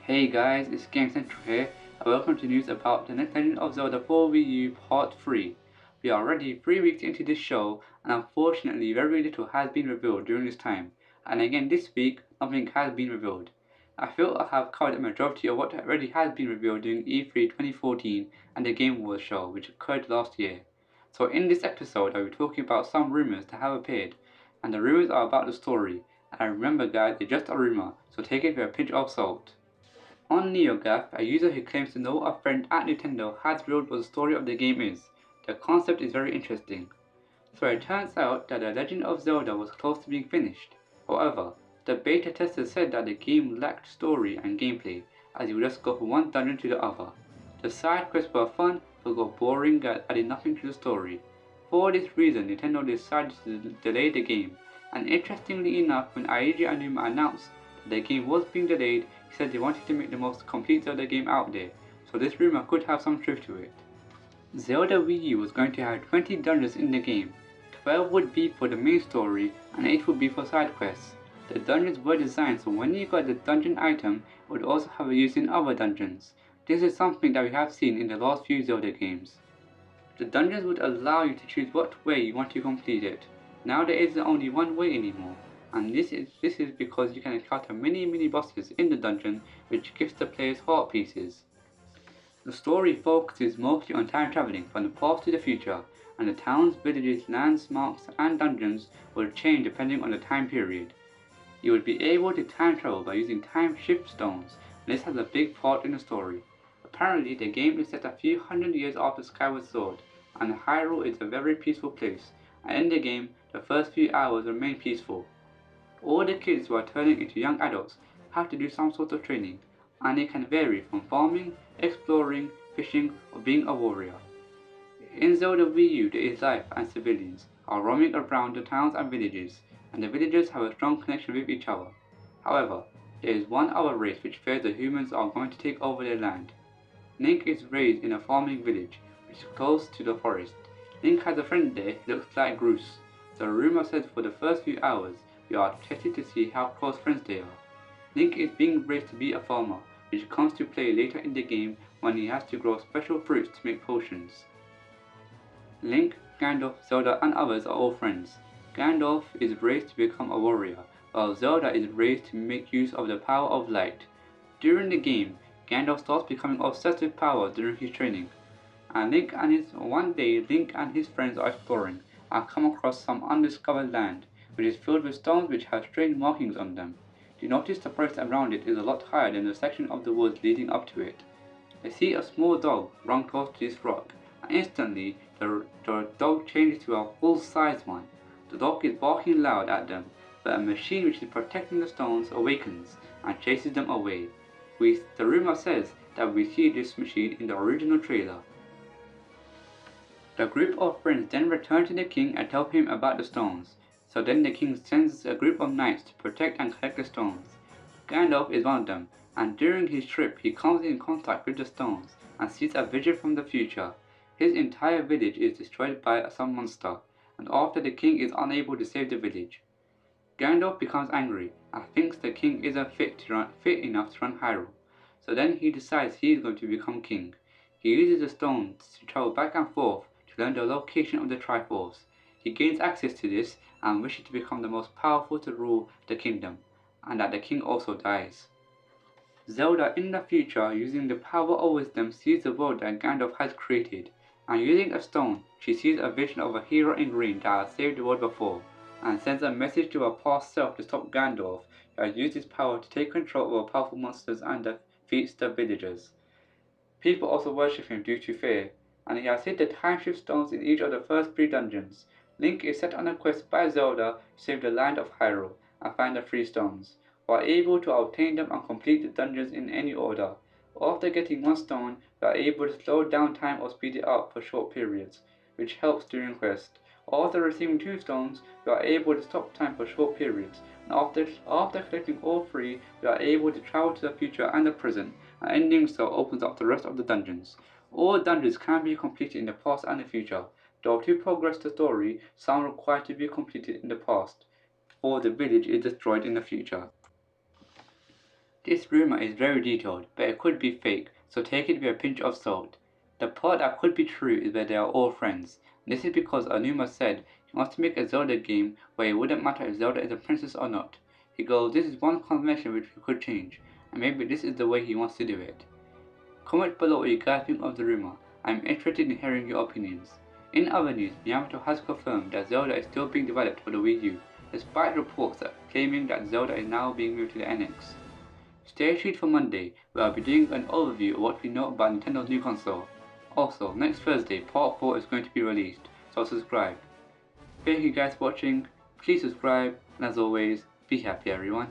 Hey guys, it's Game Central here, and welcome to news about the next Legend of Zelda 4 Wii U Part 3. We are already 3 weeks into this show, and unfortunately very little has been revealed during this time, and again this week nothing has been revealed. I feel I have covered a majority of what already has been revealed during E3 2014 and the Game Awards show, which occurred last year. So in this episode I will be talking about some rumors that have appeared, and the rumors are about the story, and remember guys, they're just a rumor, so take it with a pinch of salt. On NeoGAF, a user who claims to know a friend at Nintendo has revealed what the story of the game is. The concept is very interesting. So it turns out that The Legend of Zelda was close to being finished. However, the beta testers said that the game lacked story and gameplay, as you would just go from one dungeon to the other. The side quests were fun, but got boring and added nothing to the story. For this reason, Nintendo decided to delay the game, and interestingly enough, when Eiji Aonuma announced that the game was being delayed, he said they wanted to make the most complete Zelda game out there, so this rumor could have some truth to it. Zelda Wii U was going to have 20 dungeons in the game. 12 would be for the main story and 8 would be for side quests. The dungeons were designed so when you got the dungeon item, it would also have a use in other dungeons. This is something that we have seen in the last few Zelda games. The dungeons would allow you to choose what way you want to complete it. Now there isn't only one way anymore, and this is because you can encounter many bosses in the dungeon, which gives the players heart pieces. The story focuses mostly on time traveling from the past to the future, and the towns, villages, landmarks, and dungeons will change depending on the time period. You will be able to time travel by using time shift stones, and this has a big part in the story. Apparently, the game is set a few hundred years after Skyward Sword, and Hyrule is a very peaceful place, and in the game, the first few hours remain peaceful. All the kids who are turning into young adults have to do some sort of training, and it can vary from farming, exploring, fishing, or being a warrior. In Zelda Wii U, there is life and civilians are roaming around the towns and villages, and the villagers have a strong connection with each other. However, there is one other race which fears the humans are going to take over their land. Link is raised in a farming village, which is close to the forest. Link has a friend there who looks like Groose. The rumor says for the first few hours, we are tested to see how close friends they are. Link is being raised to be a farmer, which comes to play later in the game when he has to grow special fruits to make potions. Link, Gandalf, Zelda and others are all friends. Gandalf is raised to become a warrior, while Zelda is raised to make use of the power of light. During the game, Gandalf starts becoming obsessed with power during his training. One day Link and his friends are exploring and come across some undiscovered land, which is filled with stones which have strange markings on them. You notice the forest around it is a lot higher than the section of the woods leading up to it. They see a small dog run close to this rock, and instantly the dog changes to a full-sized one. The dog is barking loud at them, but a machine which is protecting the stones awakens and chases them away. The rumor says that we see this machine in the original trailer. The group of friends then return to the king and tell him about the stones. So then the king sends a group of knights to protect and collect the stones. Gandalf is one of them, and during his trip he comes in contact with the stones and sees a vision from the future. His entire village is destroyed by some monster, and after the king is unable to save the village. Gandalf becomes angry and thinks the king isn't fit enough to run Hyrule. So then he decides he is going to become king. He uses the stones to travel back and forth to learn the location of the Triforce. He gains access to this and wishes to become the most powerful to rule the kingdom, and that the king also dies. Zelda in the future, using the power of wisdom, sees the world that Gandalf has created, and using a stone, she sees a vision of a hero in green that has saved the world before, and sends a message to her past self to stop Gandalf, who has used his power to take control over powerful monsters and defeats the villagers. People also worship him due to fear, and he has hid the time shift stones in each of the first 3 dungeons. Link is set on a quest by Zelda to save the land of Hyrule and find the 3 stones, while able to obtain them and complete the dungeons in any order. After getting 1 stone, you are able to slow down time or speed it up for short periods, which helps during quest. After receiving 2 stones, you are able to stop time for short periods, and after collecting all 3, you are able to travel to the future and the present, and ending so opens up the rest of the dungeons. All dungeons can be completed in the past and the future, though to progress the story, some require to be completed in the past, or the village is destroyed in the future. This rumor is very detailed, but it could be fake, so take it with a pinch of salt. The part that could be true is that they are all friends. This is because Anuma said he wants to make a Zelda game where it wouldn't matter if Zelda is a princess or not. He goes, this is one convention which we could change, and maybe this is the way he wants to do it. Comment below what you guys think of the rumor. I'm interested in hearing your opinions. In other news, Miyamoto has confirmed that Zelda is still being developed for the Wii U, despite reports claiming that Zelda is now being moved to the NX. Stay tuned for Monday, where I'll be doing an overview of what we know about Nintendo's new console. Also, next Thursday, Part 4 is going to be released, so subscribe. Thank you guys for watching, please subscribe, and as always, be happy everyone.